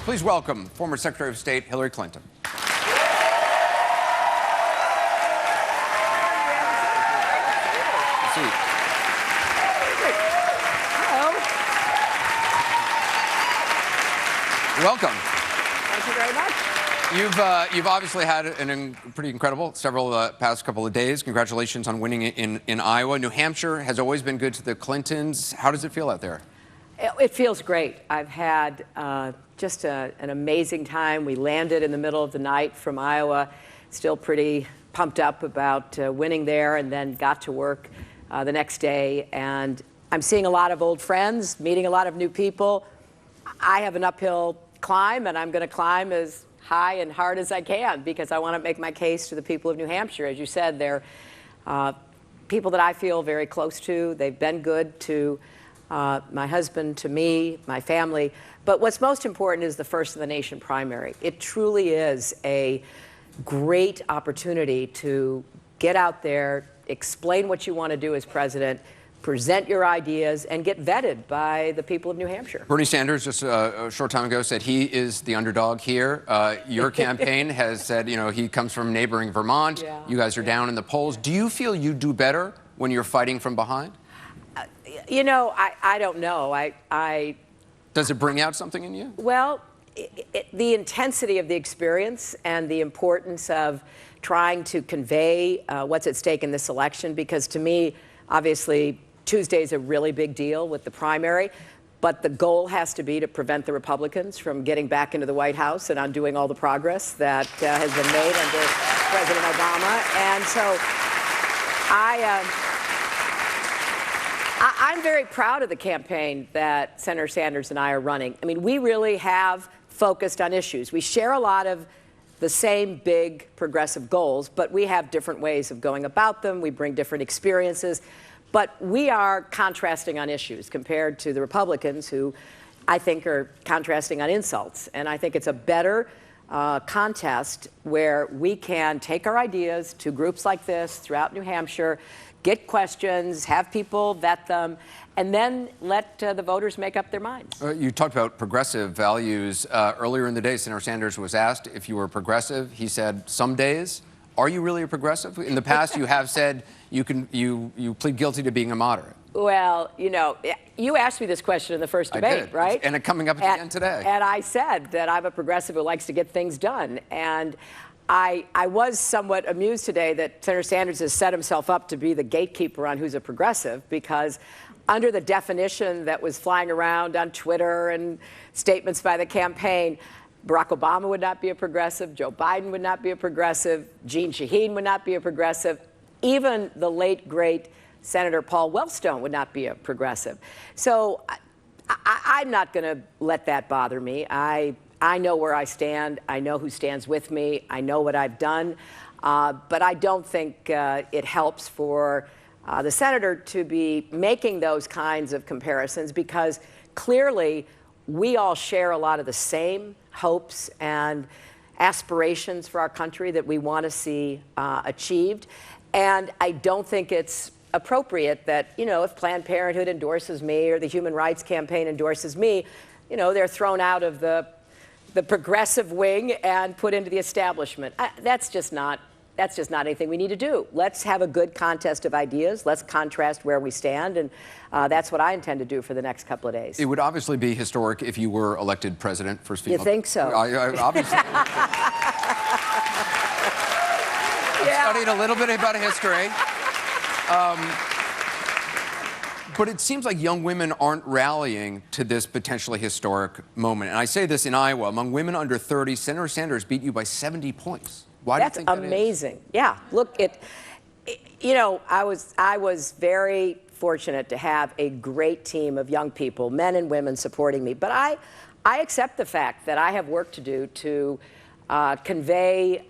Please welcome former Secretary of State Hillary Clinton. Welcome. Thank you very much. You've obviously had pretty incredible past couple of days. Congratulations on winning in Iowa. New Hampshire has always been good to the Clintons. How does it feel out there? It feels great. I've had just an amazing time. We landed in the middle of the night from Iowa, still pretty pumped up about winning there, and then got to work the next day. And I'm seeing a lot of old friends, meeting a lot of new people. I have an uphill climb, and I'm going to climb as high and hard as I can because I want to make my case to the people of New Hampshire. As you said, they're people that I feel very close to. They've been good to my husband, to me, my family. But what's most important is the First in the Nation primary. It truly is a great opportunity to get out there, explain what you want to do as president, present your ideas, and get vetted by the people of New Hampshire. Bernie Sanders just a short time ago said he is the underdog here. Your campaign has said, you know, he comes from neighboring Vermont. Yeah. You guys are down in the polls. Do you feel you do better when you're fighting from behind? You know, I don't know. Does it bring out something in you? Well, the intensity of the experience and the importance of trying to convey what's at stake in this election, because to me, obviously, Tuesday's a really big deal with the primary, but the goal has to be to prevent the Republicans from getting back into the White House and undoing all the progress that has been made under President Obama. And so I'm very proud of the campaign that Senator Sanders and I are running. I mean, we really have focused on issues. We share a lot of the same big progressive goals, but we have different ways of going about them. We bring different experiences. But we are contrasting on issues compared to the Republicans, who I think are contrasting on insults. And I think it's a better contest where we can take our ideas to groups like this throughout New Hampshire, get questions, have people vet them, and then let the voters make up their minds. You talked about progressive values. Earlier in the day, Senator Sanders was asked if you were progressive. He said, some days. Are you really a progressive? In the past, you have said you plead guilty to being a moderate. Well, you know, you asked me this question in the first debate, I did. Right? And it coming up again today. And I said that I'm a progressive who likes to get things done. And I was somewhat amused today that Senator Sanders has set himself up to be the gatekeeper on who's a progressive, because under the definition that was flying around on Twitter and statements by the campaign, Barack Obama would not be a progressive, Joe Biden would not be a progressive, Jeanne Shaheen would not be a progressive, even the late, great Senator Paul Wellstone would not be a progressive. So I'm not going to let that bother me. I know where I stand. I know who stands with me. I know what I've done. But I don't think it helps for the senator to be making those kinds of comparisons, because clearly we all share a lot of the same hopes and aspirations for our country that we want to see achieved. And I don't think it's appropriate that, you know, if Planned Parenthood endorses me or the Human Rights Campaign endorses me, you know, they're thrown out of the progressive wing and put into the establishment. That's just not anything we need to do. Let's have a good contest of ideas. Let's contrast where we stand, and that's what I intend to do for the next couple of days. It would obviously be historic if you were elected president, first female. You think so? Obviously. I studied a little bit about history. But it seems like young women aren't rallying to this potentially historic moment. And I say this in Iowa. Among women under 30, Senator Sanders beat you by 70 points. Why do you think that is? That's amazing. Yeah, look, you know, I was very fortunate to have a great team of young people, men and women, supporting me. But I accept the fact that I have work to do to convey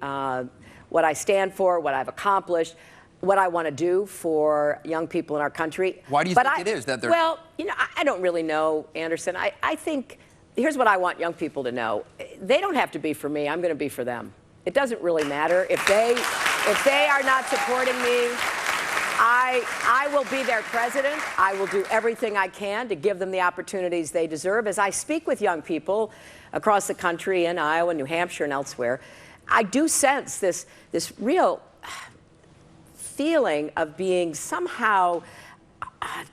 what I stand for, what I've accomplished, what I want to do for young people in our country. Why do you think it is that they're... Well, you know, I don't really know, Anderson. I think, here's what I want young people to know. They don't have to be for me. I'm going to be for them. It doesn't really matter if they are not supporting me. I will be their president. I will do everything I can to give them the opportunities they deserve. As I speak with young people across the country, in Iowa, New Hampshire, and elsewhere, I do sense this real feeling of being somehow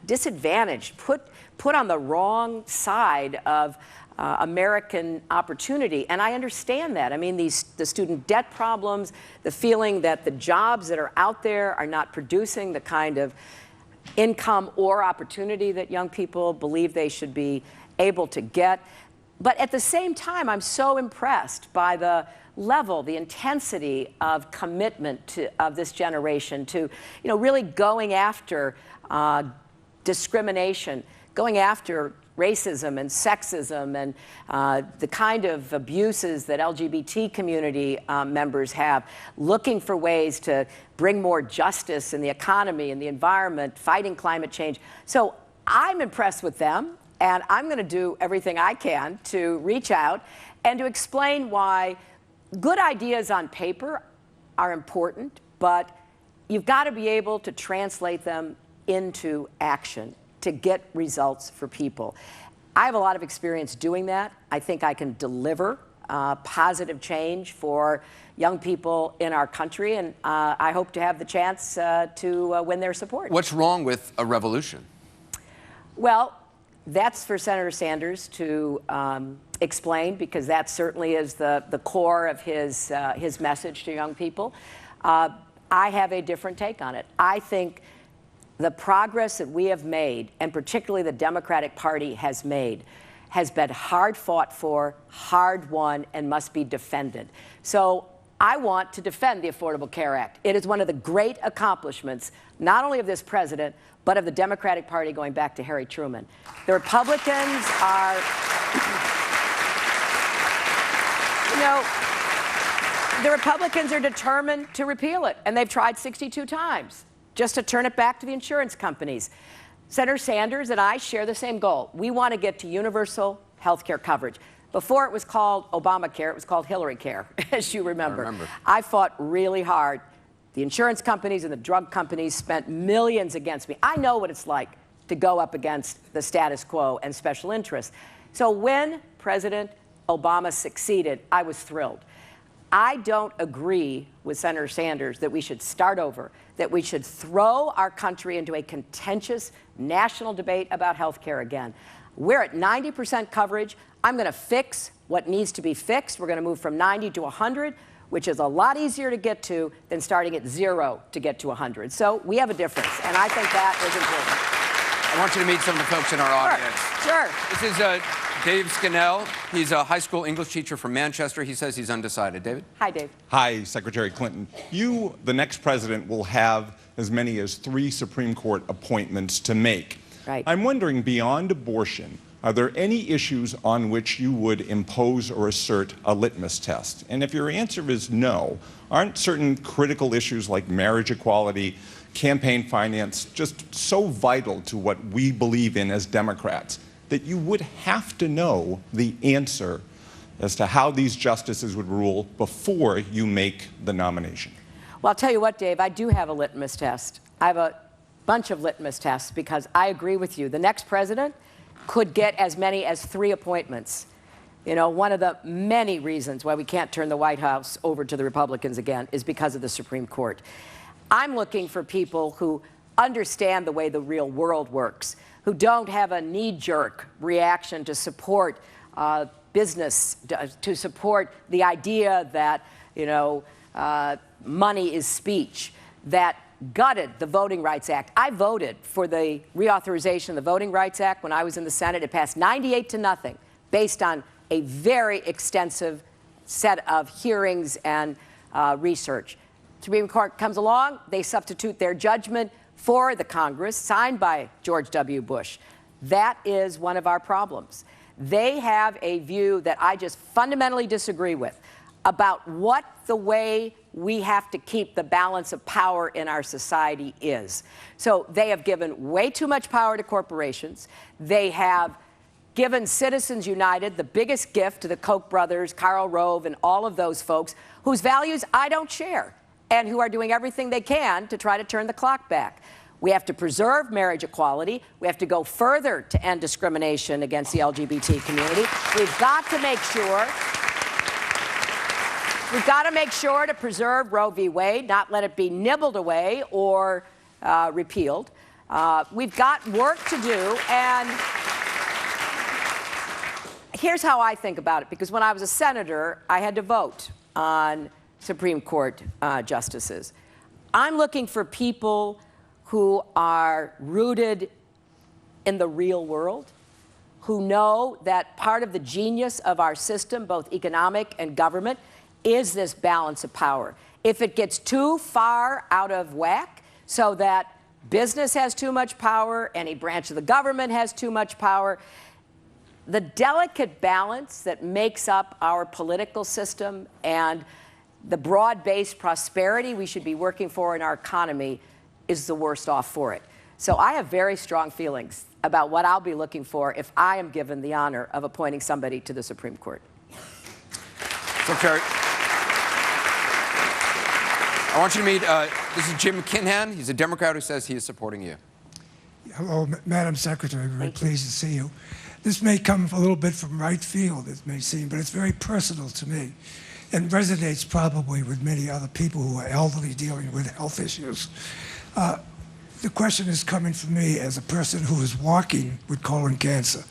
disadvantaged, put on the wrong side of American opportunity. And I understand that. I mean, the student debt problems, the feeling that the jobs that are out there are not producing the kind of income or opportunity that young people believe they should be able to get. But at the same time, I'm so impressed by the level, the intensity of commitment of this generation to, really going after discrimination, going after racism and sexism and the kind of abuses that LGBT community members have, looking for ways to bring more justice in the economy and the environment, fighting climate change. So I'm impressed with them, and I'm going to do everything I can to reach out and to explain why good ideas on paper are important, but you've got to be able to translate them into action to get results for people. I have a lot of experience doing that. I think I can deliver positive change for young people in our country, and I hope to have the chance to win their support. What's wrong with a revolution? Well, that's for Senator Sanders to explain, because that certainly is the core of his message to young people. I have a different take on it. I think the progress that we have made, and particularly the Democratic Party has made, has been hard fought for, hard won, and must be defended. So I want to defend the Affordable Care Act. It is one of the great accomplishments, not only of this president, but of the Democratic Party going back to Harry Truman. The Republicans are, the Republicans are determined to repeal it, and they've tried 62 times. Just to turn it back to the insurance companies. Senator Sanders and I share the same goal. We want to get to universal health care coverage. Before it was called Obamacare, it was called Hillary Care, as you remember. I remember. I fought really hard. The insurance companies and the drug companies spent millions against me. I know what it's like to go up against the status quo and special interests. So when President Obama succeeded, I was thrilled. I don't agree with Senator Sanders that we should start over, that we should throw our country into a contentious national debate about health care again. We're at 90% coverage. I'm going to fix what needs to be fixed. We're going to move from 90 to 100, which is a lot easier to get to than starting at 0 to get to 100. So we have a difference, and I think that is important. I want you to meet some of the folks in our audience. Sure. This is Dave Scannell. He's a high school English teacher from Manchester. He says he's undecided. David? Hi, Dave. Hi, Secretary Clinton. You, the next president, will have as many as 3 Supreme Court appointments to make. Right. I'm wondering, beyond abortion, are there any issues on which you would impose or assert a litmus test? And if your answer is no, aren't certain critical issues like marriage equality, campaign finance, just so vital to what we believe in as Democrats that you would have to know the answer as to how these justices would rule before you make the nomination? Well, I'll tell you what, Dave, I do have a litmus test. I have a bunch of litmus tests, because I agree with you. The next president could get as many as 3 appointments. One of the many reasons why we can't turn the White House over to the Republicans again is because of the Supreme Court. I'm looking for people who understand the way the real world works, who don't have a knee-jerk reaction to support business, to support the idea that, money is speech, that gutted the Voting Rights Act. I voted for the reauthorization of the Voting Rights Act when I was in the Senate. It passed 98-0, based on a very extensive set of hearings and research. Supreme Court comes along, they substitute their judgment for the Congress, signed by George W. Bush. That is one of our problems. They have a view that I just fundamentally disagree with about what the way we have to keep the balance of power in our society is. So they have given way too much power to corporations. They have given Citizens United the biggest gift to the Koch brothers, Karl Rove, and all of those folks whose values I don't share. and who are doing everything they can to try to turn the clock back. We have to preserve marriage equality. We have to go further to end discrimination against the LGBT community. We've got to make sure to preserve Roe v. Wade, not let it be nibbled away or repealed. We've got work to do, and here's how I think about it, because when I was a senator, I had to vote on Supreme Court justices. I'm looking for people who are rooted in the real world, who know that part of the genius of our system, both economic and government, is this balance of power. If it gets too far out of whack so that business has too much power, any branch of the government has too much power, the delicate balance that makes up our political system and the broad-based prosperity we should be working for in our economy is the worst off for it. So I have very strong feelings about what I'll be looking for if I am given the honor of appointing somebody to the Supreme Court. Secretary, I want you to meet, this is Jim Kinhan. He's a Democrat who says he is supporting you. Hello, Madam Secretary. Very pleased to see you. This may come a little bit from right field, it may seem, but it's very personal to me and resonates probably with many other people who are elderly dealing with health issues. The question is coming from me as a person who is walking with colon cancer.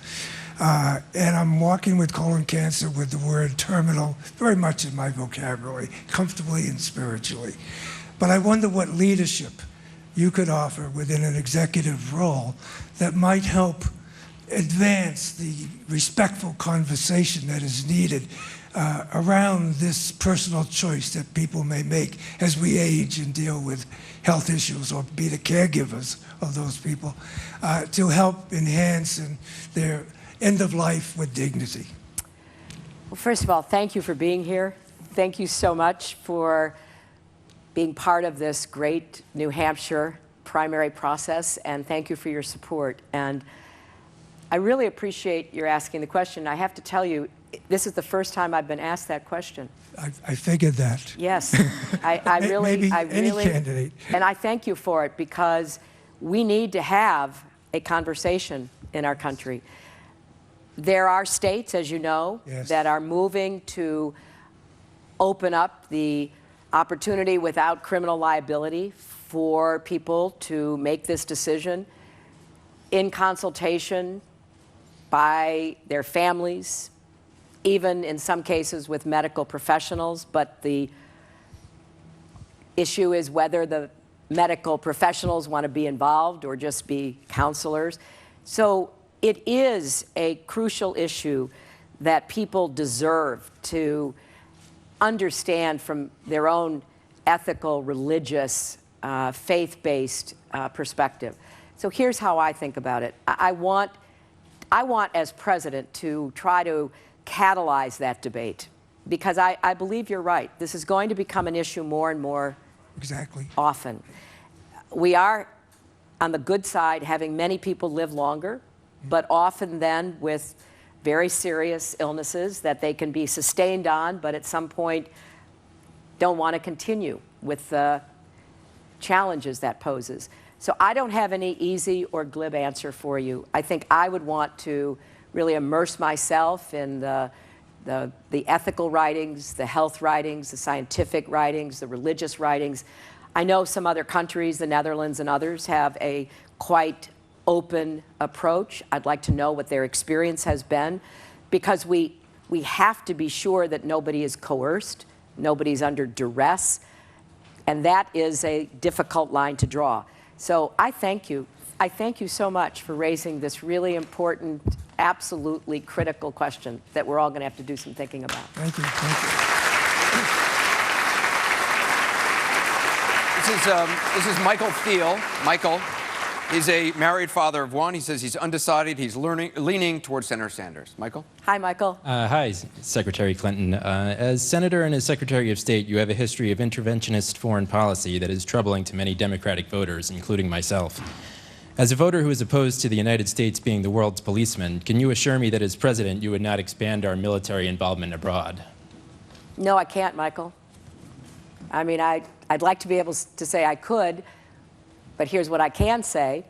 And I'm walking with colon cancer with the word terminal very much in my vocabulary, comfortably and spiritually. But I wonder what leadership you could offer within an executive role that might help advance the respectful conversation that is needed around this personal choice that people may make as we age and deal with health issues or be the caregivers of those people to help enhance their end of life with dignity. Well, first of all, thank you for being here. Thank you so much for being part of this great New Hampshire primary process, and thank you for your support. And I really appreciate your asking the question. I have to tell you, this is the first time I've been asked that question. I figured that. Yes, I really, Maybe any candidate. And I thank you for it, because we need to have a conversation in our country. There are states, as you know, yes, that are moving to open up the opportunity without criminal liability for people to make this decision in consultation by their families, even in some cases with medical professionals. But the issue is whether the medical professionals want to be involved or just be counselors. So it is a crucial issue that people deserve to understand from their own ethical, religious, faith-based perspective. So here's how I think about it. I want, as president, to try to catalyze that debate, because I believe you're right. This is going to become an issue more and more often. We are, on the good side, having many people live longer, but often then with very serious illnesses that they can be sustained on, but at some point don't want to continue with the challenges that poses. So I don't have any easy or glib answer for you. I think I would want to really immerse myself in the ethical writings, the health writings, the scientific writings, the religious writings. I know some other countries, the Netherlands and others, have a quite open approach. I'd like to know what their experience has been, because we have to be sure that nobody is coerced, nobody's under duress, and that is a difficult line to draw. So I thank you. I thank you so much for raising this really important, absolutely critical question that we're all going to have to do some thinking about. Thank you. Thank you. This is Michael Thiel. Michael is a married father of one. He says he's undecided. He's leaning towards Senator Sanders. Michael? Hi, Michael. Hi, Secretary Clinton. As Senator and as Secretary of State, you have a history of interventionist foreign policy that is troubling to many Democratic voters, including myself. As a voter who is opposed to the United States being the world's policeman, can you assure me that as president you would not expand our military involvement abroad? No, I can't, Michael. I mean, I'd like to be able to say I could, but here's what I can say.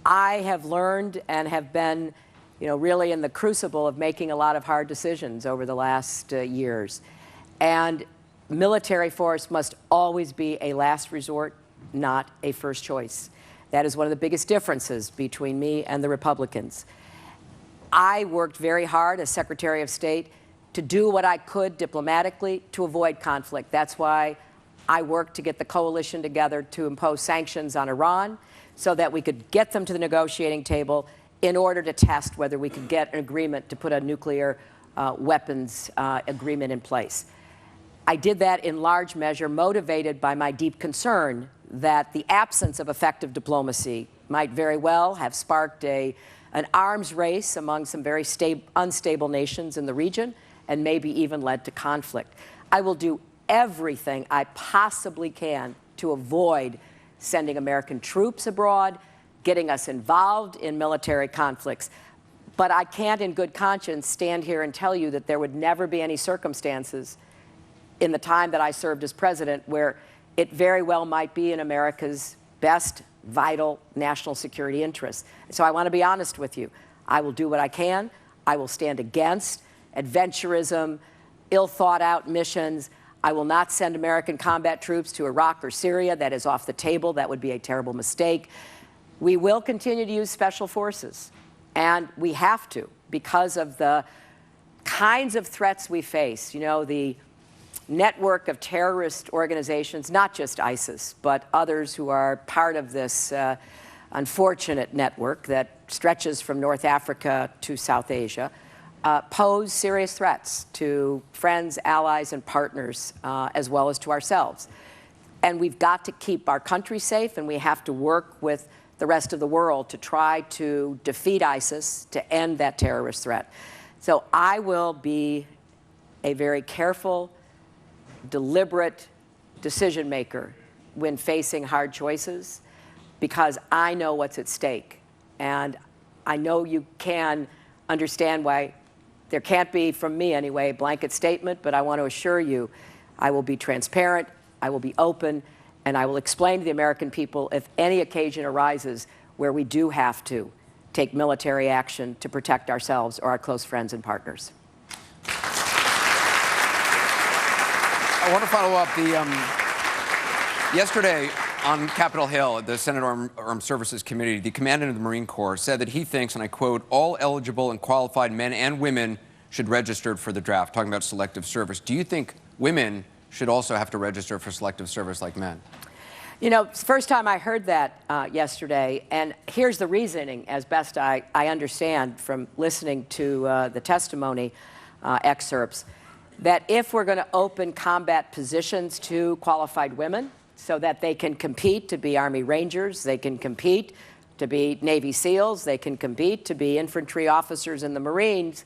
I have learned and have been, really in the crucible of making a lot of hard decisions over the last years. And military force must always be a last resort, not a first choice. That is one of the biggest differences between me and the Republicans. I worked very hard as Secretary of State to do what I could diplomatically to avoid conflict. That's why I worked to get the coalition together to impose sanctions on Iran so that we could get them to the negotiating table in order to test whether we could get an agreement to put a nuclear weapons agreement in place. I did that in large measure motivated by my deep concern that the absence of effective diplomacy might very well have sparked an arms race among some very unstable nations in the region and maybe even led to conflict. I will do everything I possibly can to avoid sending American troops abroad, getting us involved in military conflicts. But I can't in good conscience stand here and tell you that there would never be any circumstances in the time that I served as president where it very well might be in America's best vital national security interests. So I want to be honest with you. I will do what I can. I will stand against adventurism, ill-thought-out missions. I will not send American combat troops to Iraq or Syria. That is off the table. That would be a terrible mistake. We will continue to use special forces, and we have to because of the kinds of threats we face. The network of terrorist organizations, not just ISIS, but others who are part of this unfortunate network that stretches from North Africa to South Asia, pose serious threats to friends, allies, and partners, as well as to ourselves. And we've got to keep our country safe, and we have to work with the rest of the world to try to defeat ISIS, to end that terrorist threat. So I will be a very careful, deliberate decision maker when facing hard choices because I know what's at stake. And I know you can understand why there can't be, from me anyway, a blanket statement, but I want to assure you I will be transparent, I will be open, and I will explain to the American people if any occasion arises where we do have to take military action to protect ourselves or our close friends and partners. I want to follow up. Yesterday on Capitol Hill at the Senate Armed Services Committee, the Commandant of the Marine Corps said that he thinks, and I quote, all eligible and qualified men and women should register for the draft, talking about selective service. Do you think women should also have to register for selective service like men? It's the first time I heard that yesterday, and here's the reasoning, as best I understand from listening to the testimony excerpts, that if we're going to open combat positions to qualified women so that they can compete to be Army Rangers, they can compete to be Navy SEALs, they can compete to be infantry officers in the Marines,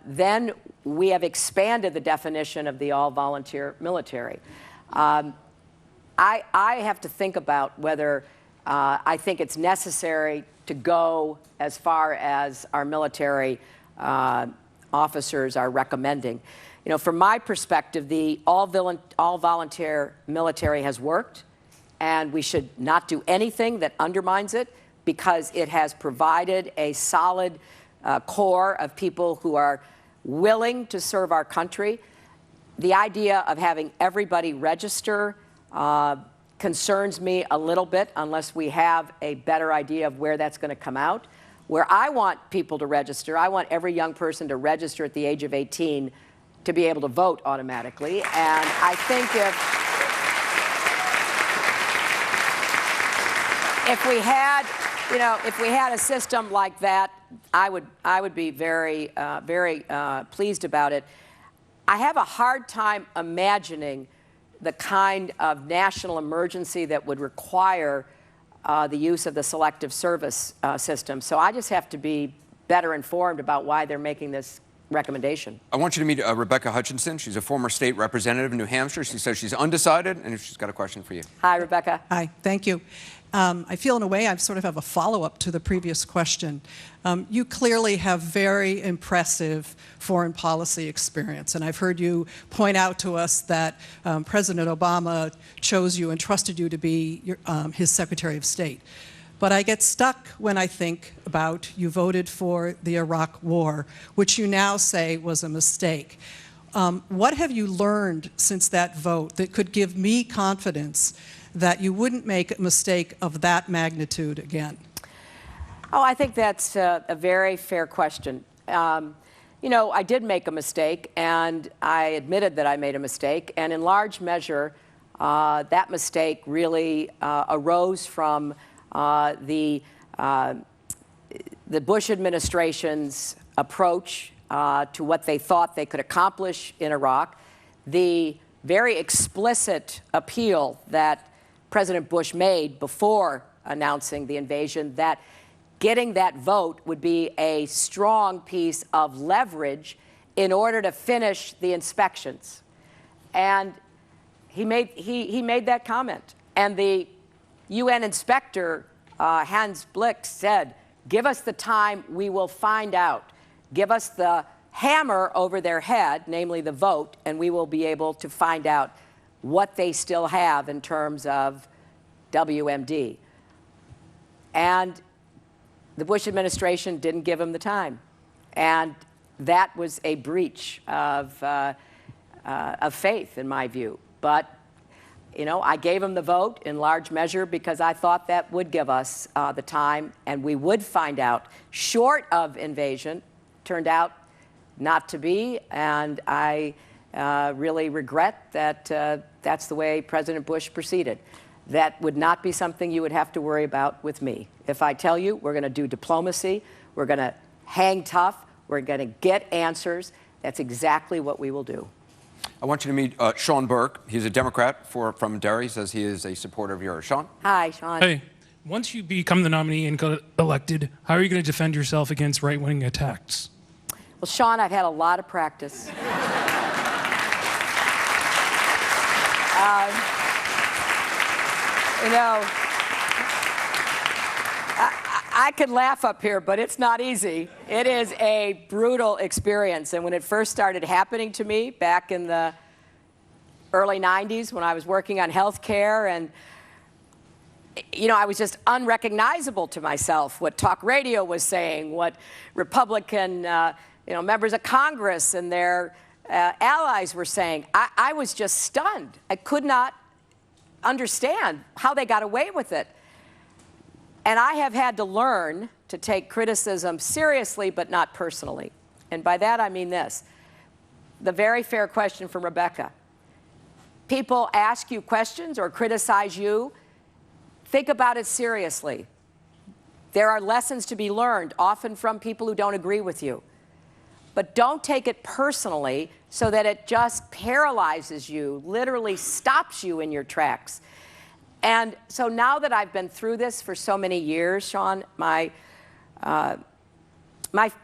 then we have expanded the definition of the all-volunteer military. I have to think about whether I think it's necessary to go as far as our military officers are recommending. From my perspective, the all-volunteer military has worked, and we should not do anything that undermines it because it has provided a solid core of people who are willing to serve our country. The idea of having everybody register concerns me a little bit unless we have a better idea of where that's going to come out. Where I want people to register, I want every young person to register at the age of 18 to be able to vote automatically. And I think if we had a system like that, I would be very pleased about it. I have a hard time imagining the kind of national emergency that would require the use of the Selective Service system. So I just have to be better informed about why they're making this recommendation. I want you to meet Rebecca Hutchinson. She's a former state representative in New Hampshire. She says she's undecided, and she's got a question for you. Hi, Rebecca. Hi, thank you. I feel in a way I sort of have a follow-up to the previous question. You clearly have very impressive foreign policy experience, and I've heard you point out to us that President Obama chose you and trusted you to be his Secretary of State. But I get stuck when I think about you voted for the Iraq War, which you now say was a mistake. What have you learned since that vote that could give me confidence that you wouldn't make a mistake of that magnitude again? Oh, I think that's a very fair question. You know, I did make a mistake, and I admitted that I made a mistake, and in large measure, that mistake really arose from the Bush administration's approach to what they thought they could accomplish in Iraq, the very explicit appeal that President Bush made before announcing the invasion that getting that vote would be a strong piece of leverage in order to finish the inspections. And he made that comment. And the UN inspector, Hans Blick, said, "Give us the time, we will find out. Give us the hammer over their head, namely the vote, and we will be able to find out what they still have in terms of WMD." And the Bush administration didn't give him the time. And that was a breach of faith, in my view. But, you know, I gave him the vote in large measure because I thought that would give us the time and we would find out. Short of invasion, turned out not to be, and I really regret that that's the way President Bush proceeded. That would not be something you would have to worry about with me. If I tell you we're going to do diplomacy, we're going to hang tough, we're going to get answers, that's exactly what we will do. I want you to meet Sean Burke. He's a Democrat from Derry. He says he is a supporter of yours. Sean? Hi, Sean. Hey, once you become the nominee and get elected, how are you going to defend yourself against right-wing attacks? Well, Sean, I've had a lot of practice. You know, I could laugh up here, but it's not easy. It is a brutal experience. And when it first started happening to me back in the early 90s when I was working on health care, and, you know, I was just unrecognizable to myself, what talk radio was saying, what Republican members of Congress and their allies were saying. I was just stunned. I could not understand how they got away with it. And I have had to learn to take criticism seriously, but not personally. And by that, I mean this. The very fair question from Rebecca. People ask you questions or criticize you. Think about it seriously. There are lessons to be learned, often from people who don't agree with you. But don't take it personally so that it just paralyzes you, literally stops you in your tracks. And so now that I've been through this for so many years, Sean, my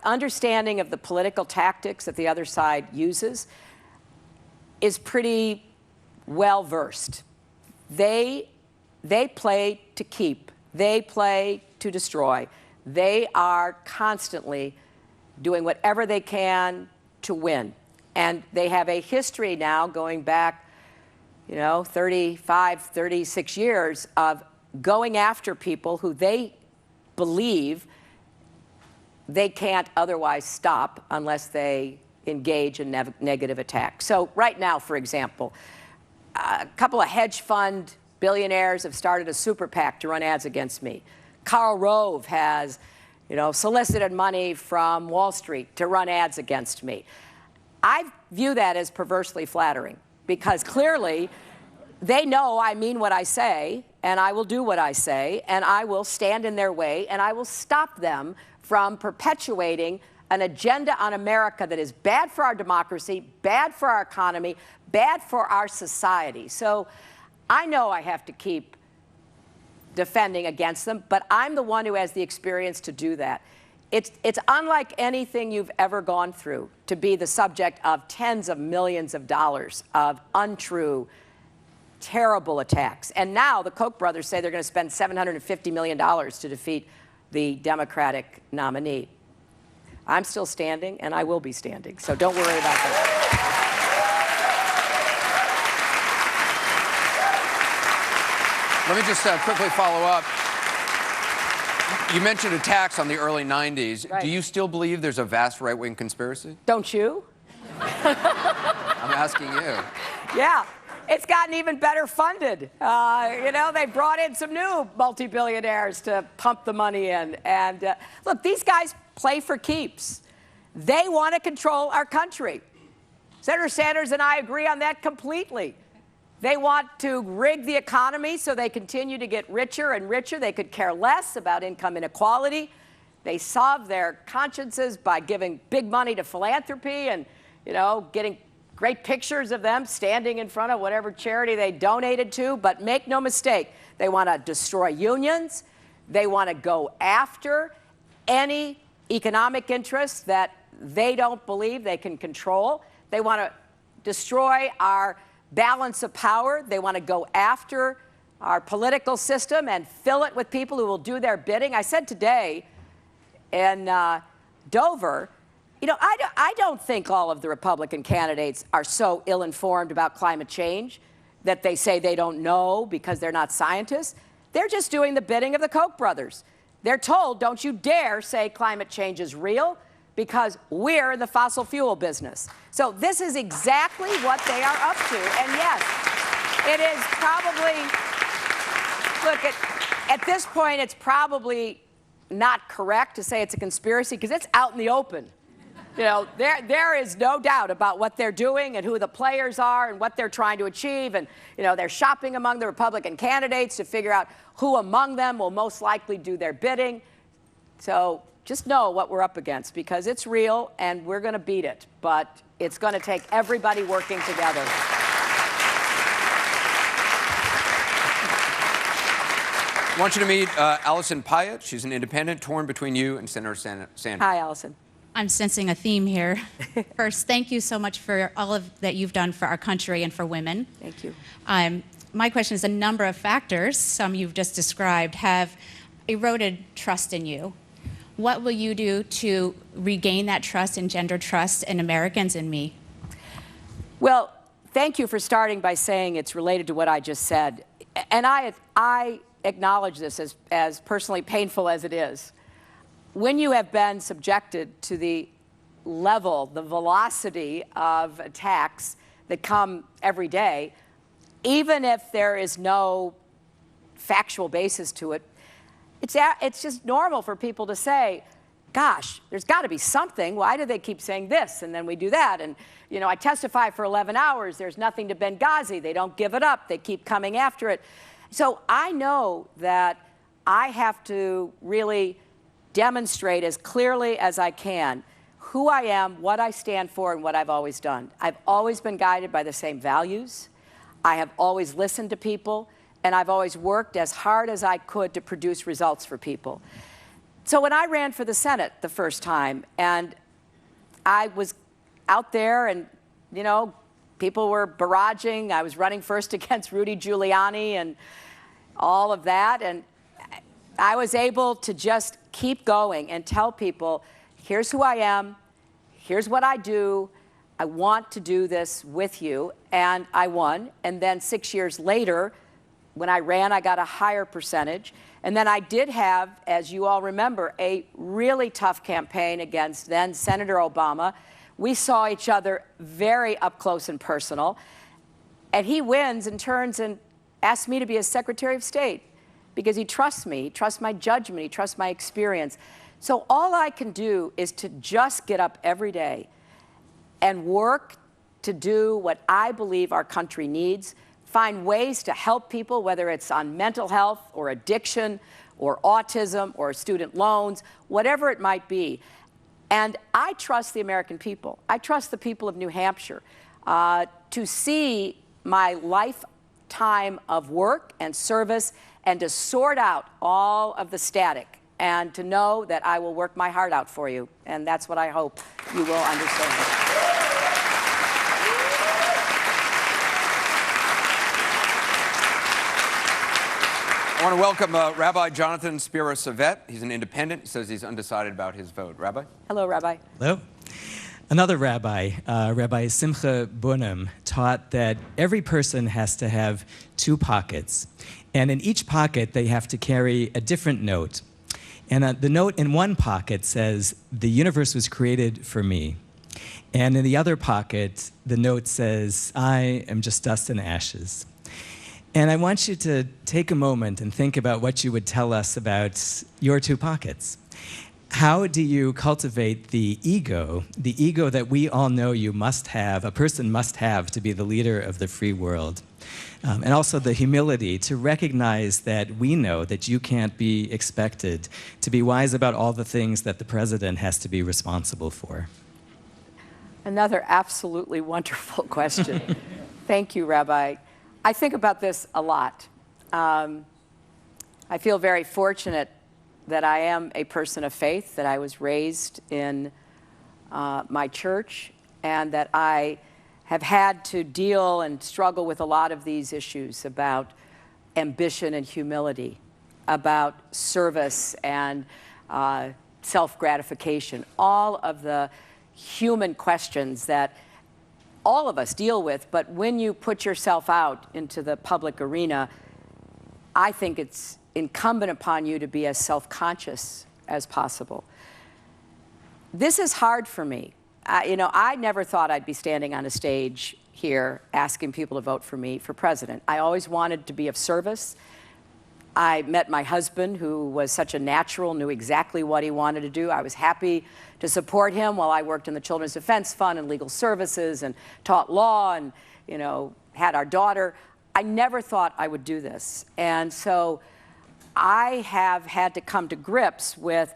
understanding of the political tactics that the other side uses is pretty well versed. They play to keep. They play to destroy. They are constantly doing whatever they can to win. And they have a history now going back, 35, 36 years of going after people who they believe they can't otherwise stop unless they engage in negative attacks. So right now, for example, a couple of hedge fund billionaires have started a super PAC to run ads against me. Karl Rove has solicited money from Wall Street to run ads against me. I view that as perversely flattering because clearly they know I mean what I say, and I will do what I say, and I will stand in their way, and I will stop them from perpetuating an agenda on America that is bad for our democracy, bad for our economy, bad for our society. So I know I have to keep defending against them, but I'm the one who has the experience to do that. It's unlike anything you've ever gone through to be the subject of tens of millions of dollars of untrue, terrible attacks. And now the Koch brothers say they're going to spend $750 million to defeat the Democratic nominee. I'm still standing, and I will be standing, so don't worry about that. Let me just quickly follow up. You mentioned attacks on the early 90s. Right. Do you still believe there's a vast right-wing conspiracy? Don't you? I'm asking you. Yeah. It's gotten even better funded. You know, they brought in some new multi-billionaires to pump the money in. And look, these guys play for keeps. They want to control our country. Senator Sanders and I agree on that completely. They want to rig the economy so they continue to get richer and richer. They could care less about income inequality. They solve their consciences by giving big money to philanthropy and, you know, getting great pictures of them standing in front of whatever charity they donated to. But make no mistake, they want to destroy unions. They want to go after any economic interests that they don't believe they can control. They want to destroy our balance of power. They want to go after our political system and fill it with people who will do their bidding. I said today in Dover, you know, I don't think all of the Republican candidates are so ill-informed about climate change that they say they don't know because they're not scientists. They're just doing the bidding of the Koch brothers. They're told, don't you dare say climate change is real because we're in the fossil fuel business. So this is exactly what they are up to. And yes, it is probably, look, at this point, it's probably not correct to say it's a conspiracy because it's out in the open. You know, there is no doubt about what they're doing and who the players are and what they're trying to achieve. And, you know, they're shopping among the Republican candidates to figure out who among them will most likely do their bidding. So just know what we're up against because it's real and we're going to beat it. But it's going to take everybody working together. I want you to meet Allison Pyatt. She's an independent torn between you and Senator Sanders. Hi, Allison. I'm sensing a theme here. First, thank you so much for all of that you've done for our country and for women. Thank you. My question is a number of factors, some you've just described, have eroded trust in you. What will you do to regain that trust, engender trust in Americans and me? Well, thank you for starting by saying it's related to what I just said. And I acknowledge this as personally painful as it is. When you have been subjected to the level, the velocity of attacks that come every day, even if there is no factual basis to it, it's just normal for people to say, gosh, there's got to be something. Why do they keep saying this? And then we do that. And, you know, I testify for 11 hours. There's nothing to Benghazi. They don't give it up. They keep coming after it. So I know that I have to really demonstrate as clearly as I can who I am, what I stand for, and what I've always done. I've always been guided by the same values. I have always listened to people, and I've always worked as hard as I could to produce results for people. So when I ran for the Senate the first time, and I was out there and, you know, people were barraging. I was running first against Rudy Giuliani and all of that, and I was able to just keep going and tell people, here's who I am, here's what I do, I want to do this with you, and I won. And then 6 years later, when I ran, I got a higher percentage. And then I did have, as you all remember, a really tough campaign against then Senator Obama. We saw each other very up close and personal. And he wins and turns and asks me to be his Secretary of State because he trusts me, he trusts my judgment, he trusts my experience. So all I can do is to just get up every day and work to do what I believe our country needs, find ways to help people, whether it's on mental health or addiction or autism or student loans, whatever it might be. And I trust the American people. I trust the people of New Hampshire to see my lifetime of work and service and to sort out all of the static and to know that I will work my heart out for you. And that's what I hope you will understand. I want to welcome Rabbi Jonathan Spiro-Savet. He's an independent. He says he's undecided about his vote. Rabbi? Hello, Rabbi. Hello. Another rabbi, Rabbi Simcha Bunim, taught that every person has to have two pockets. And in each pocket, they have to carry a different note. And the note in one pocket says, "The universe was created for me." And in the other pocket, the note says, "I am just dust and ashes." And I want you to take a moment and think about what you would tell us about your two pockets. How do you cultivate the ego that we all know you must have, a person must have to be the leader of the free world? And also the humility to recognize that we know that you can't be expected to be wise about all the things that the president has to be responsible for. Another absolutely wonderful question. Thank you, Rabbi. I think about this a lot. I feel very fortunate that I am a person of faith, that I was raised in my church, and that I have had to deal and struggle with a lot of these issues about ambition and humility, about service and self-gratification, all of the human questions that all of us deal with. But when you put yourself out into the public arena, I think it's incumbent upon you to be as self-conscious as possible. This is hard for me. I never thought I'd be standing on a stage here asking people to vote for me for president. I always wanted to be of service. I met my husband, who was such a natural, knew exactly what he wanted to do. I was happy to support him while I worked in the Children's Defense Fund and legal services and taught law and, had our daughter. I never thought I would do this. And so I have had to come to grips with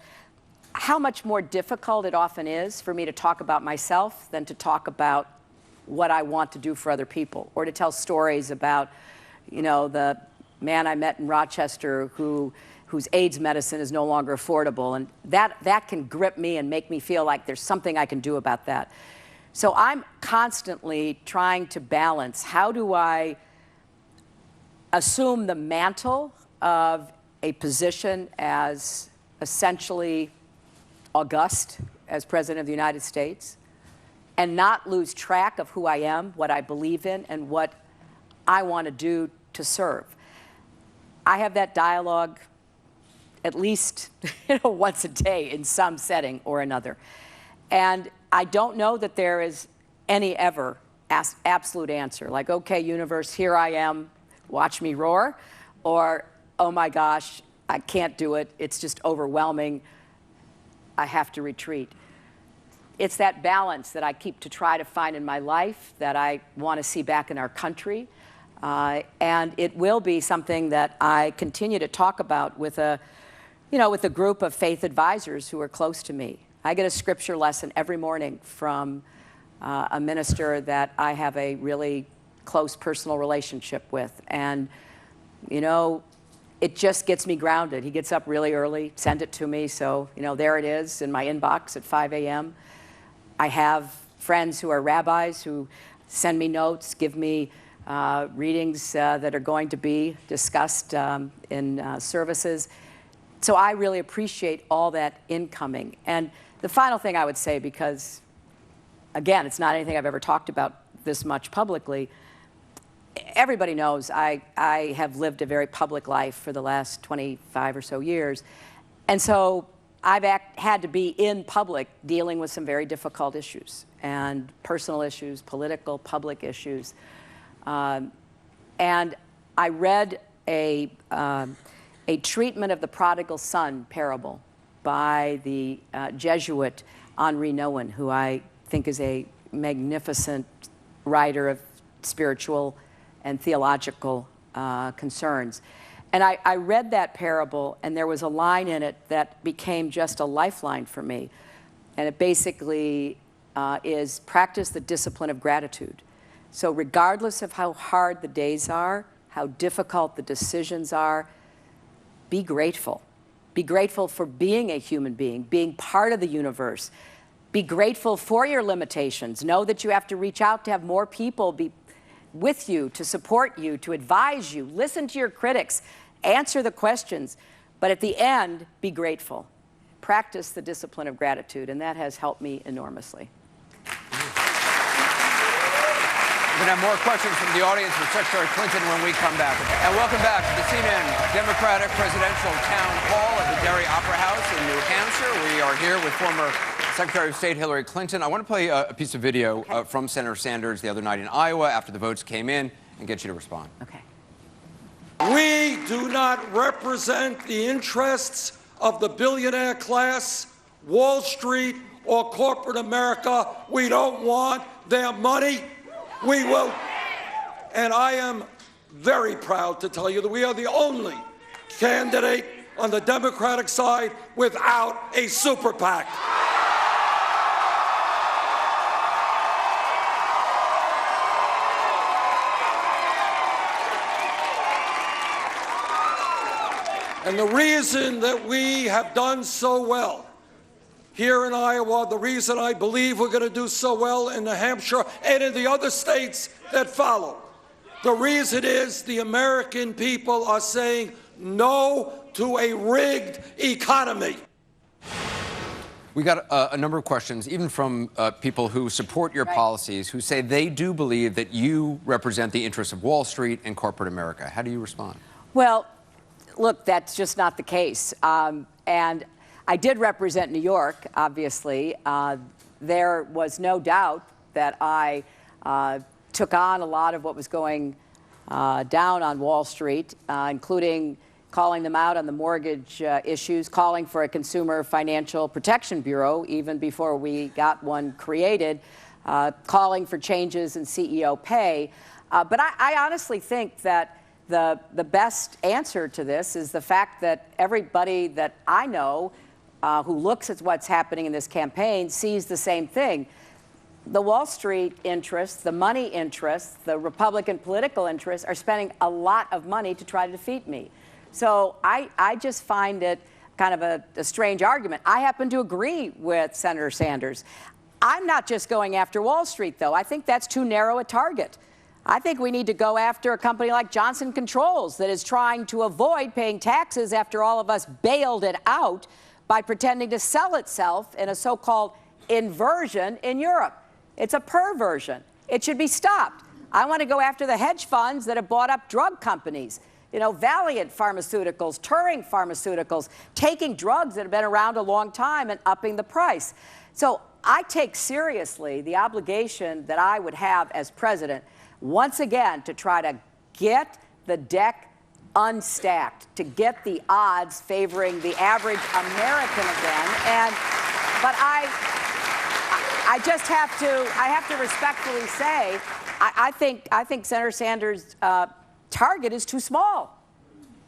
how much more difficult it often is for me to talk about myself than to talk about what I want to do for other people, or to tell stories about, the man I met in Rochester whose AIDS medicine is no longer affordable. And that can grip me and make me feel like there's something I can do about that. So I'm constantly trying to balance, how do I assume the mantle of a position as essentially august as President of the United States, and not lose track of who I am, what I believe in, and what I want to do to serve. I have that dialogue at least once a day in some setting or another. And I don't know that there is any ever absolute answer, like, okay, universe, here I am, watch me roar, or, oh my gosh, I can't do it, it's just overwhelming, I have to retreat. It's that balance that I keep to try to find in my life, that I want to see back in our country. And it will be something that I continue to talk about with a group of faith advisors who are close to me. I get a scripture lesson every morning from a minister that I have a really close personal relationship with. And, it just gets me grounded. He gets up really early, send it to me, so, there it is in my inbox at 5 a.m. I have friends who are rabbis who send me notes, give me readings that are going to be discussed in services. So I really appreciate all that incoming. And the final thing I would say, because, again, it's not anything I've ever talked about this much publicly, everybody knows I have lived a very public life for the last 25 or so years. And so I've had to be in public dealing with some very difficult issues, and personal issues, political, public issues. And I read a treatment of the prodigal son parable by the Jesuit Henri Nouwen, who I think is a magnificent writer of spiritual and theological concerns. And I read that parable, and there was a line in it that became just a lifeline for me. And it basically is practice the discipline of gratitude. So regardless of how hard the days are, how difficult the decisions are, be grateful. Be grateful for being a human being part of the universe. Be grateful for your limitations. Know that you have to reach out to have more people be with you, to support you, to advise you. Listen to your critics. answer the questions, but at the end, be grateful. Practice the discipline of gratitude, and that has helped me enormously. We're going to have more questions from the audience for Secretary Clinton when we come back. And welcome back to the CNN Democratic Presidential Town Hall at the Derry Opera House in New Hampshire. We are here with former Secretary of State Hillary Clinton. I want to play a piece of video from Senator Sanders the other night in Iowa after the votes came in and get you to respond. Okay. We do not represent the interests of the billionaire class, Wall Street, or corporate America. We don't want their money. We will. And I am very proud to tell you that we are the only candidate on the Democratic side without a super PAC. And the reason that we have done so well here in Iowa, the reason I believe we're going to do so well in New Hampshire and in the other states that follow, the reason is the American people are saying no to a rigged economy. We got a number of questions, even from people who support your policies, who say they do believe that you represent the interests of Wall Street and corporate America. How do you respond? Well, look, that's just not the case. And I did represent New York, obviously. There was no doubt that I took on a lot of what was going down on Wall Street, including calling them out on the mortgage issues, calling for a Consumer Financial Protection Bureau even before we got one created, calling for changes in CEO pay. But I honestly think that the best answer to this is the fact that everybody that I know who looks at what's happening in this campaign sees the same thing. The Wall Street interests, the money interests, the Republican political interests are spending a lot of money to try to defeat me. So I just find it kind of a strange argument. I happen to agree with Senator Sanders. I'm not just going after Wall Street, though. I think that's too narrow a target. I think we need to go after a company like Johnson Controls that is trying to avoid paying taxes after all of us bailed it out by pretending to sell itself in a so-called inversion in Europe. It's a perversion. It should be stopped. I want to go after the hedge funds that have bought up drug companies. You know, Valiant Pharmaceuticals, Turing Pharmaceuticals, taking drugs that have been around a long time and upping the price. So I take seriously the obligation that I would have as president, once again, to try to get the deck unstacked, to get the odds favoring the average American again. But I just have to respectfully say, I think Senator Sanders' target is too small.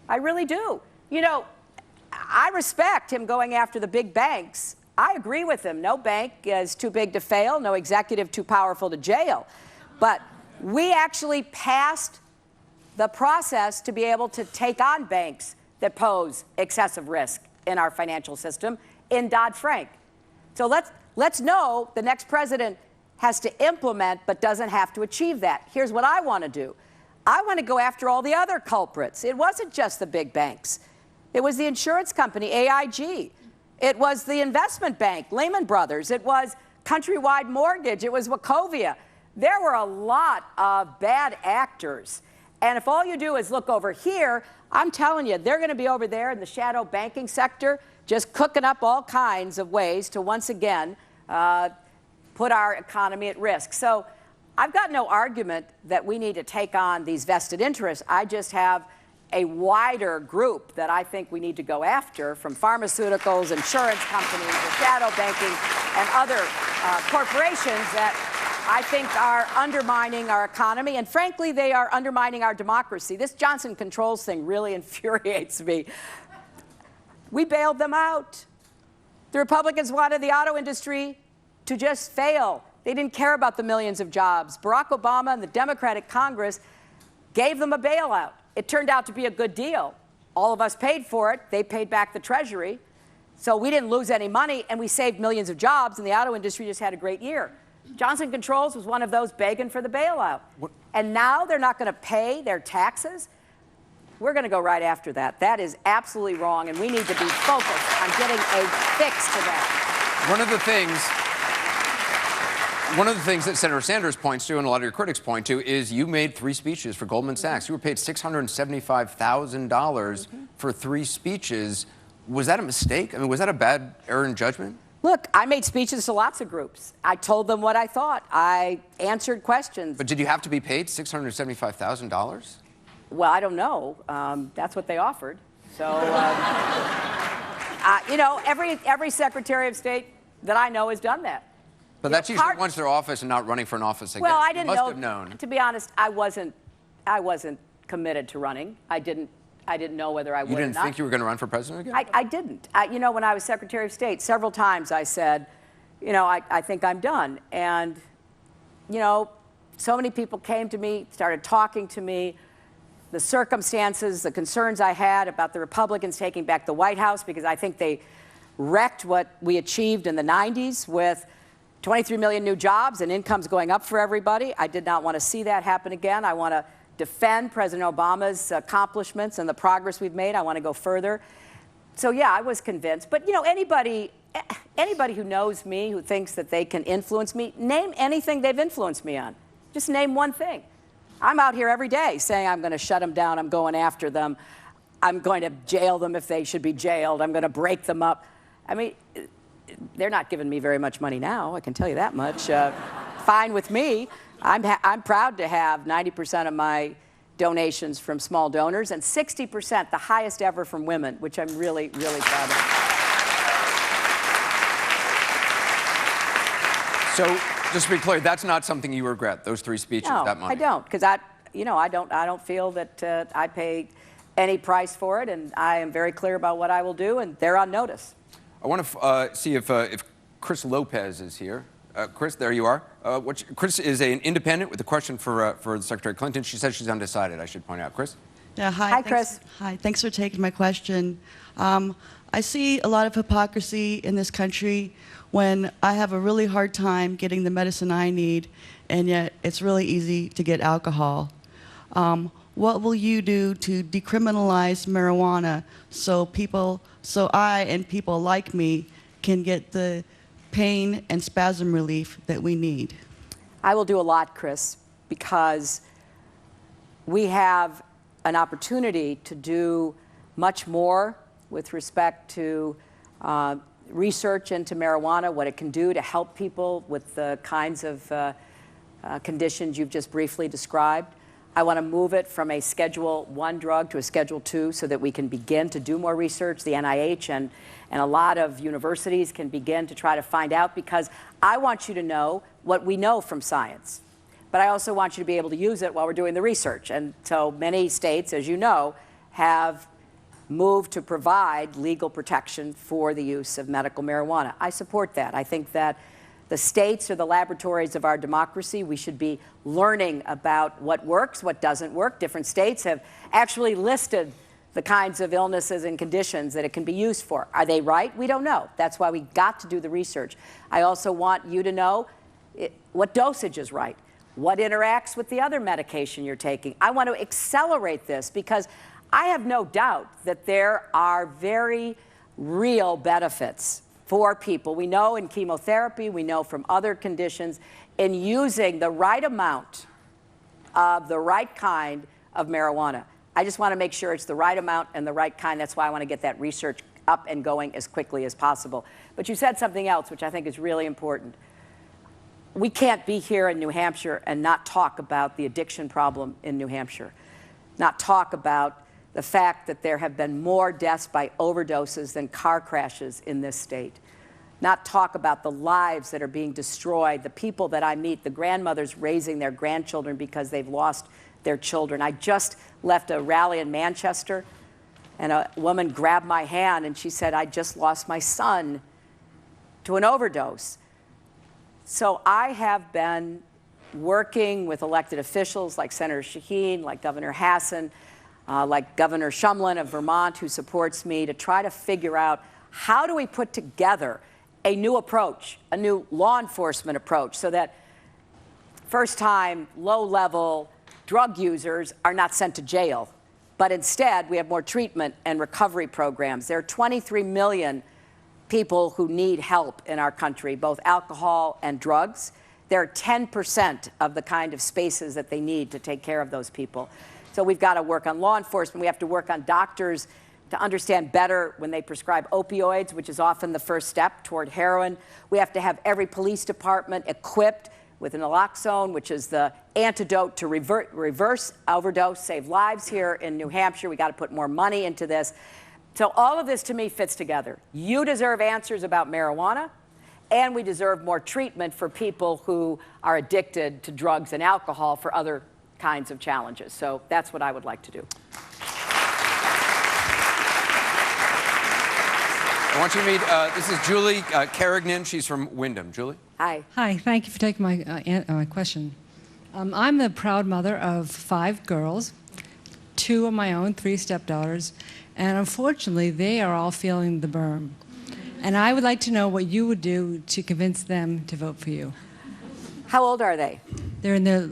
I really do. You know, I respect him going after the big banks. I agree with him. No bank is too big to fail, no executive too powerful to jail. But we actually passed the process to be able to take on banks that pose excessive risk in our financial system in Dodd-Frank. So let's know the next president has to implement but doesn't have to achieve that. Here's what I want to do. I want to go after all the other culprits. It wasn't just the big banks. It was the insurance company, AIG. It was the investment bank, Lehman Brothers. It was Countrywide Mortgage. It was Wachovia. There were a lot of bad actors. And if all you do is look over here, I'm telling you, they're going to be over there in the shadow banking sector, just cooking up all kinds of ways to once again put our economy at risk. So I've got no argument that we need to take on these vested interests. I just have a wider group that I think we need to go after, from pharmaceuticals, insurance companies, to shadow banking, and other corporations that I think are undermining our economy, and frankly, they are undermining our democracy. This Johnson Controls thing really infuriates me. We bailed them out. The Republicans wanted the auto industry to just fail. They didn't care about the millions of jobs. Barack Obama and the Democratic Congress gave them a bailout. It turned out to be a good deal. All of us paid for it. They paid back the Treasury. So we didn't lose any money, and we saved millions of jobs, and the auto industry just had a great year. Johnson Controls was one of those begging for the bailout. And now they're not going to pay their taxes. we're going to go right after that. That is absolutely wrong, and we need to be focused on getting a fix to that. One of the things that Senator Sanders points to, and a lot of your critics point to, is you made 3 speeches for Goldman Sachs. You were paid $675,000 for 3 speeches. Was that a mistake? I mean, was that a bad error in judgment? Look, I made speeches to lots of groups. I told them what I thought. I answered questions. But did you have to be paid $675,000? Well, I don't know. That's what they offered. So, you know, every Secretary of State that I know has done that. But that's usually once they're office and not running for an office again. Well, I didn't you know. must have known. To be honest, I wasn't committed to running. I didn't know whether I would or not. You didn't think you were going to run for president again? I didn't. You know, when I was Secretary of State, several times I said, you know, I think I'm done. And, you know, so many people came to me, started talking to me. The circumstances, the concerns I had about the Republicans taking back the White House, because I think they wrecked what we achieved in the 90s with 23 million new jobs and incomes going up for everybody. I did not want to see that happen again. I want to defend President Obama's accomplishments and the progress we've made. I want to go further. So yeah, I was convinced. But you know, anybody who knows me, who thinks that they can influence me, name anything they've influenced me on. Just name one thing. I'm out here every day saying I'm going to shut them down, I'm going after them, I'm going to jail them if they should be jailed, I'm going to break them up. I mean, they're not giving me very much money now, I can tell you that much. Fine with me. I'm proud to have 90% of my donations from small donors and 60%, the highest ever from women, which I'm really, really proud of. So, just to be clear, that's not something you regret, those 3 speeches, that money? I don't, because I don't feel that I paid any price for it, and I am very clear about what I will do, and they're on notice. I want to see if Chris Lopez is here. Chris, there you are. Chris is an independent with a question for Secretary Clinton. She says she's undecided, I should point out. Chris? Yeah, hi. Hi, Chris. Hi, thanks for taking my question. I see a lot of hypocrisy in this country when I have a really hard time getting the medicine I need, and yet it's really easy to get alcohol. What will you do to decriminalize marijuana so I and people like me can get the pain and spasm relief that we need? I will do a lot, Chris, because we have an opportunity to do much more with respect to research into marijuana, what it can do to help people with the kinds of conditions you've just briefly described. I want to move it from a Schedule I drug to a Schedule II so that we can begin to do more research. The NIH and a lot of universities can begin to try to find out, because I want you to know what we know from science. But I also want you to be able to use it while we're doing the research. And so many states, as you know, have moved to provide legal protection for the use of medical marijuana. I support that. I think that the states are the laboratories of our democracy. We should be learning about what works, what doesn't work. Different states have actually listed the kinds of illnesses and conditions that it can be used for. Are they right? We don't know. That's why we got to do the research. I also want you to know what dosage is right, what interacts with the other medication you're taking. I want to accelerate this because I have no doubt that there are very real benefits for people. We know in chemotherapy, we know from other conditions, in using the right amount of the right kind of marijuana. I just want to make sure it's the right amount and the right kind. That's why I want to get that research up and going as quickly as possible. But you said something else, which I think is really important. We can't be here in New Hampshire and not talk about the addiction problem in New Hampshire, not talk about the fact that there have been more deaths by overdoses than car crashes in this state, not talk about the lives that are being destroyed, the people that I meet, the grandmothers raising their grandchildren because they've lost their children. I just left a rally in Manchester, and a woman grabbed my hand and she said, I just lost my son to an overdose. So I have been working with elected officials like Senator Shaheen, like Governor Hassan, like Governor Shumlin of Vermont, who supports me, to try to figure out how do we put together a new approach, a new law enforcement approach, so that first-time, low-level drug users are not sent to jail But instead, we have more treatment and recovery programs. There are 23 million people who need help in our country, both alcohol and drugs. They're 10% of the kind of spaces that they need to take care of those people. So we've got to work on law enforcement. We have to work on doctors to understand better when they prescribe opioids, which is often the first step toward heroin. We have to have every police department equipped with an naloxone, which is the antidote to reverse overdose, save lives here in New Hampshire. We got to put more money into this. So all of this, to me, fits together. You deserve answers about marijuana, and we deserve more treatment for people who are addicted to drugs and alcohol for other kinds of challenges. So that's what I would like to do. I want you to meet, this is Julie Carignan. She's from Wyndham. Julie? Hi. Hi, thank you for taking my question. I'm the proud mother of 5 girls, 2 of my own, 3 stepdaughters, and unfortunately, they are all feeling the burn. And I would like to know what you would do to convince them to vote for you. How old are they? They're in their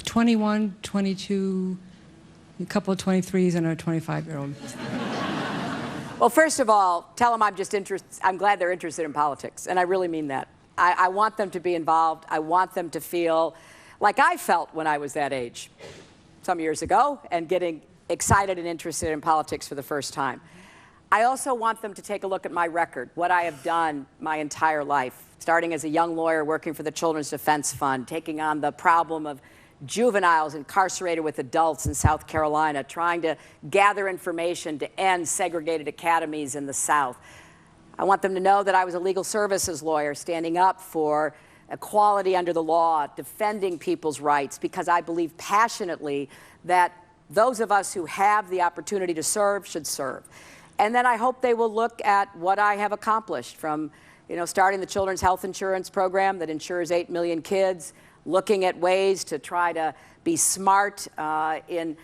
21, 22, a couple of 23s, and a 25-year-old. Well, first of all, tell them I'm glad they're interested in politics, and I really mean that. I want them to be involved. I want them to feel like I felt when I was that age some years ago and getting excited and interested in politics for the first time. I also want them to take a look at my record, what I have done my entire life, starting as a young lawyer working for the Children's Defense Fund, taking on the problem of juveniles incarcerated with adults in South Carolina, trying to gather information to end segregated academies in the South. I want them to know that I was a legal services lawyer standing up for equality under the law, defending people's rights, because I believe passionately that those of us who have the opportunity to serve should serve. And then I hope they will look at what I have accomplished, from starting the Children's Health Insurance Program that insures 8 million kids, looking at ways to try to be smart in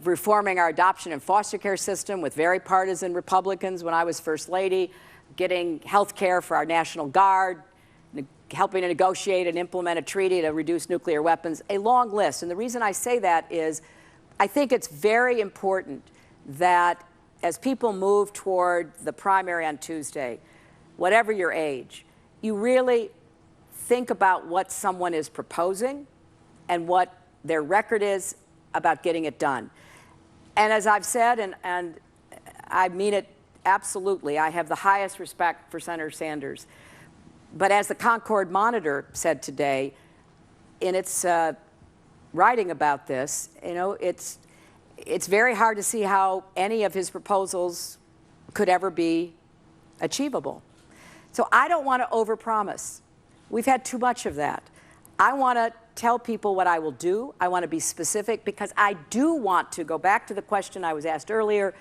reforming our adoption and foster care system with very partisan Republicans when I was First Lady, getting health care for our National Guard, helping to negotiate and implement a treaty to reduce nuclear weapons, a long list. And the reason I say that is I think it's very important that as people move toward the primary on Tuesday, whatever your age, you really think about what someone is proposing and what their record is about getting it done. And as I've said, and I mean it absolutely, I have the highest respect for Senator Sanders. But as the Concord Monitor said today in its writing about this, it's very hard to see how any of his proposals could ever be achievable. So I don't want to overpromise. We've had too much of that. I want to tell people what I will do. I want to be specific because I do want to go back to the question I was asked earlier,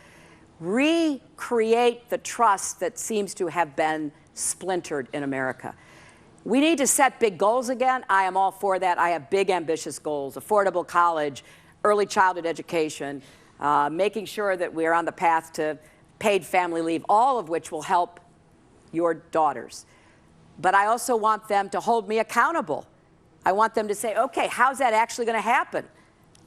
recreate the trust that seems to have been splintered in America. We need to set big goals again. I am all for that. I have big, ambitious goals: affordable college, early childhood education, making sure that we're on the path to paid family leave, all of which will help your daughters. But I also want them to hold me accountable. I want them to say, okay, how's that actually going to happen?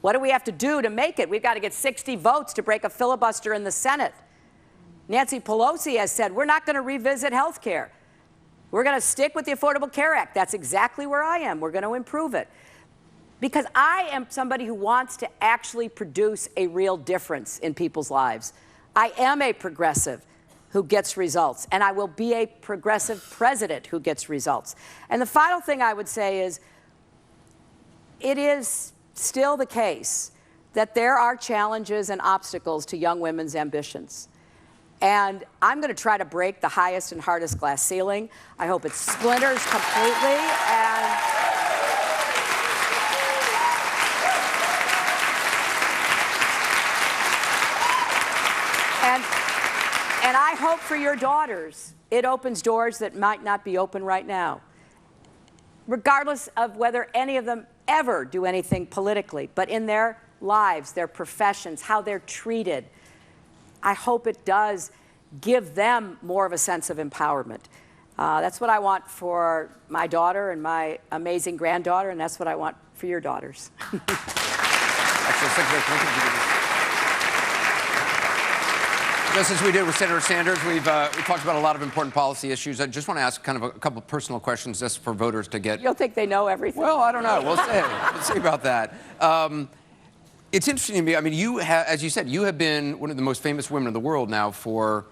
What do we have to do to make it? We've got to get 60 votes to break a filibuster in the Senate. Nancy Pelosi has said, we're not going to revisit health care. We're going to stick with the Affordable Care Act. That's exactly where I am. We're going to improve it. Because I am somebody who wants to actually produce a real difference in people's lives. I am a progressive who gets results, and I will be a progressive president who gets results. And the final thing I would say is, it is still the case that there are challenges and obstacles to young women's ambitions. And I'm going to try to break the highest and hardest glass ceiling. I hope it splinters completely. And I hope for your daughters, it opens doors that might not be open right now, regardless of whether any of them ever do anything politically, but in their lives, their professions, how they're treated. I hope it does give them more of a sense of empowerment. That's what I want for my daughter and my amazing granddaughter, and that's what I want for your daughters. Actually, Secretary Clinton, Just as we did with Senator Sanders, we've talked about a lot of important policy issues. I just want to ask kind of a couple of personal questions just for voters to get... You don't think they know everything? Well, I don't know. We'll see. We'll see about that. It's interesting to me. I mean, you have, as you said, you have been one of the most famous women in the world now for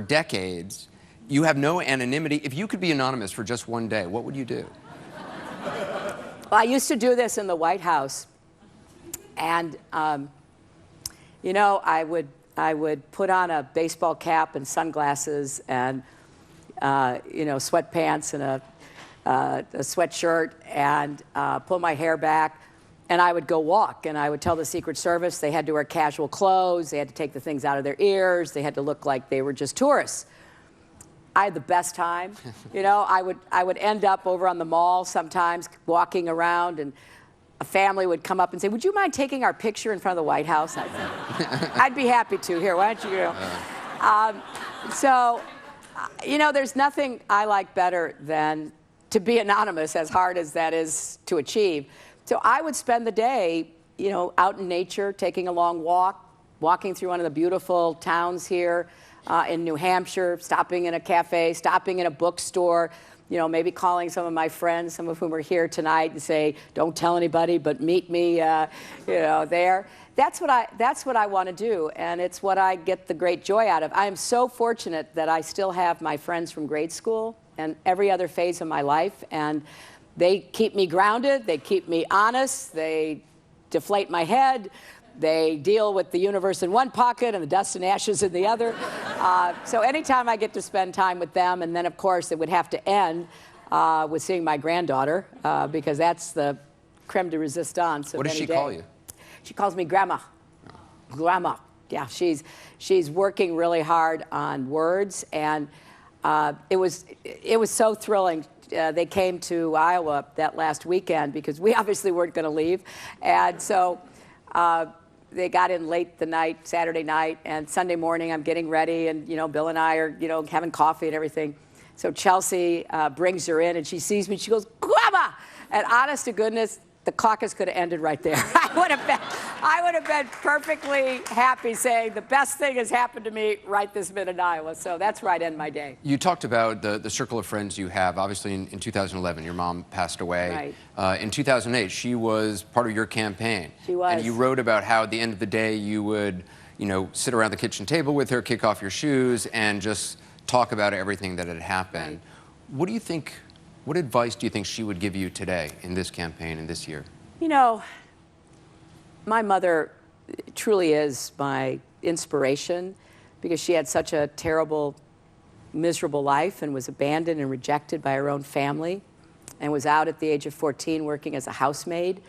decades. You have no anonymity. If you could be anonymous for just one day, what would you do? Well, I used to do this in the White House. And, you know, I would put on a baseball cap and sunglasses and, you know, sweatpants and a sweatshirt and pull my hair back. And I would go walk, and I would tell the Secret Service they had to wear casual clothes, they had to take the things out of their ears, they had to look like they were just tourists. I had the best time. You know, I would end up over on the mall sometimes walking around, and a family would come up and say, "Would you mind taking our picture in front of the White House?" I'd be happy to. Here, why don't you go? So, you know, there's nothing I like better than to be anonymous, as hard as that is to achieve. So I would spend the day, you know, out in nature, taking a long walk, walking through one of the beautiful towns here in New Hampshire, stopping in a cafe, stopping in a bookstore, you know, maybe calling some of my friends, some of whom are here tonight, and say, "Don't tell anybody, but meet me, you know, there." That's what I want to do, and it's what I get the great joy out of. I am so fortunate that I still have my friends from grade school and every other phase of my life, and they keep me grounded, they keep me honest, they deflate my head, they deal with the universe in one pocket and the dust and ashes in the other. So anytime I get to spend time with them, and then of course it would have to end with seeing my granddaughter, because that's the creme de resistance of What does any she day. call you? She calls me Grandma. Grandma. Yeah, she's working really hard on words, and it was so thrilling. They came to Iowa that last weekend because we obviously weren't going to leave, and so they got in late the night, Saturday night, and Sunday morning I'm getting ready, and you know, Bill and I are, you know, having coffee and everything. So Chelsea brings her in, and she sees me, she goes, "Grandma!" And honest to goodness, the caucus could have ended right there. I would have been perfectly happy saying the best thing has happened to me right this minute in Iowa. So that's where I'd end my day. You talked about the circle of friends you have. Obviously, in 2011, your mom passed away. Right. In 2008, she was part of your campaign. She was. And you wrote about how at the end of the day, you would, you know, sit around the kitchen table with her, kick off your shoes, and just talk about everything that had happened. Right. What do you think? What advice do you think she would give you today in this campaign and this year? You know, my mother truly is my inspiration because she had such a terrible, miserable life and was abandoned and rejected by her own family and was out at the age of 14 working as a housemaid.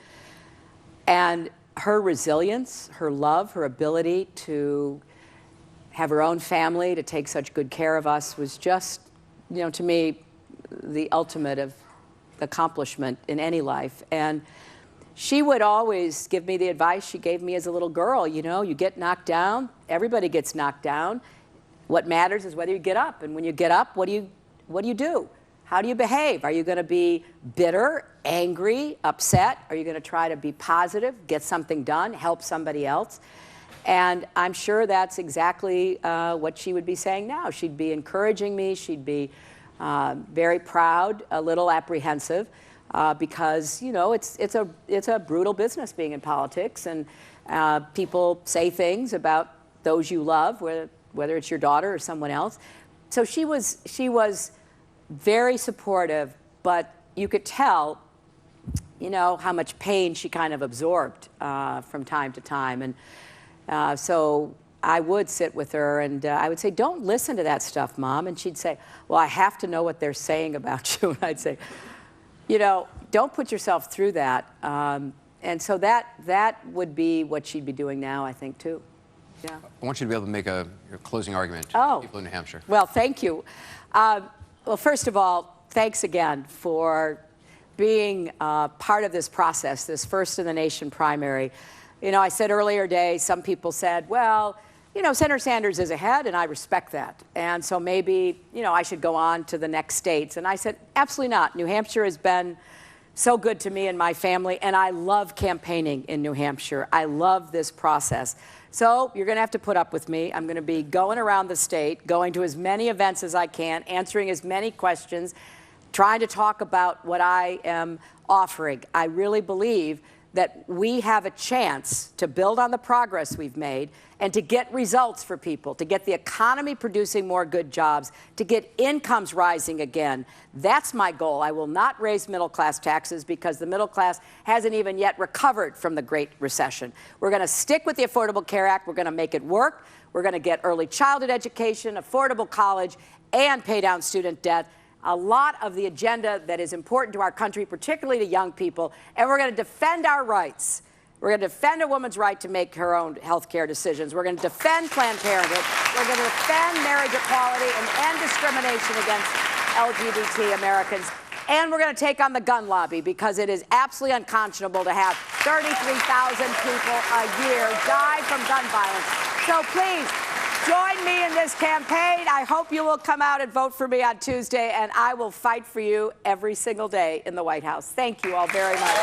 And her resilience, her love, her ability to have her own family, to take such good care of us was just, you know, to me, the ultimate of accomplishment in any life. And she would always give me the advice she gave me as a little girl. You know, you get knocked down. Everybody gets knocked down. What matters is whether you get up. And when you get up, what do you do? How do you behave? Are you going to be bitter, angry, upset? Are you going to try to be positive, get something done, help somebody else? And I'm sure that's exactly what she would be saying now. She'd be encouraging me. She'd be very proud, a little apprehensive, because you know it's a brutal business being in politics, and people say things about those you love, whether it's your daughter or someone else. So she was very supportive, but you could tell, you know, how much pain she kind of absorbed from time to time, and so I would sit with her and I would say, "Don't listen to that stuff, Mom." And she'd say, "Well, I have to know what they're saying about you." And I'd say, you know, don't put yourself through that. And so that would be what she'd be doing now, I think, too. Yeah. I want you to be able to make your closing argument to people in New Hampshire. Well, thank you. Well, first of all, thanks again for being part of this process, this first in the nation primary. You know, I said earlier today, some people said, well, you know, Senator Sanders is ahead, and I respect that. And so maybe, you know, I should go on to the next states. And I said, absolutely not. New Hampshire has been so good to me and my family, and I love campaigning in New Hampshire. I love this process. So you're going to have to put up with me. I'm going to be going around the state, going to as many events as I can, answering as many questions, trying to talk about what I am offering. I really believe that we have a chance to build on the progress we've made and to get results for people, to get the economy producing more good jobs, to get incomes rising again. That's my goal. I will not raise middle-class taxes because the middle class hasn't even yet recovered from the Great Recession. We're going to stick with the Affordable Care Act. We're going to make it work. We're going to get early childhood education, affordable college, and pay down student debt. A lot of the agenda that is important to our country, particularly to young people, and we're going to defend our rights. We're going to defend a woman's right to make her own health care decisions. We're going to defend Planned Parenthood. We're going to defend marriage equality and end discrimination against LGBT Americans. And we're going to take on the gun lobby because it is absolutely unconscionable to have 33,000 people a year die from gun violence. So please, join me in this campaign. I hope you will come out and vote for me on Tuesday, and I will fight for you every single day in the White House. Thank you all very much.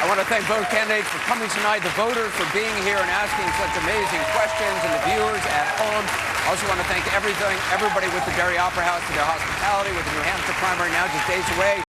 I want to thank both candidates for coming tonight, the voters for being here and asking such amazing questions, and the viewers at home. I also want to thank everybody with the Barry Opera House for their hospitality with the New Hampshire primary now just days away.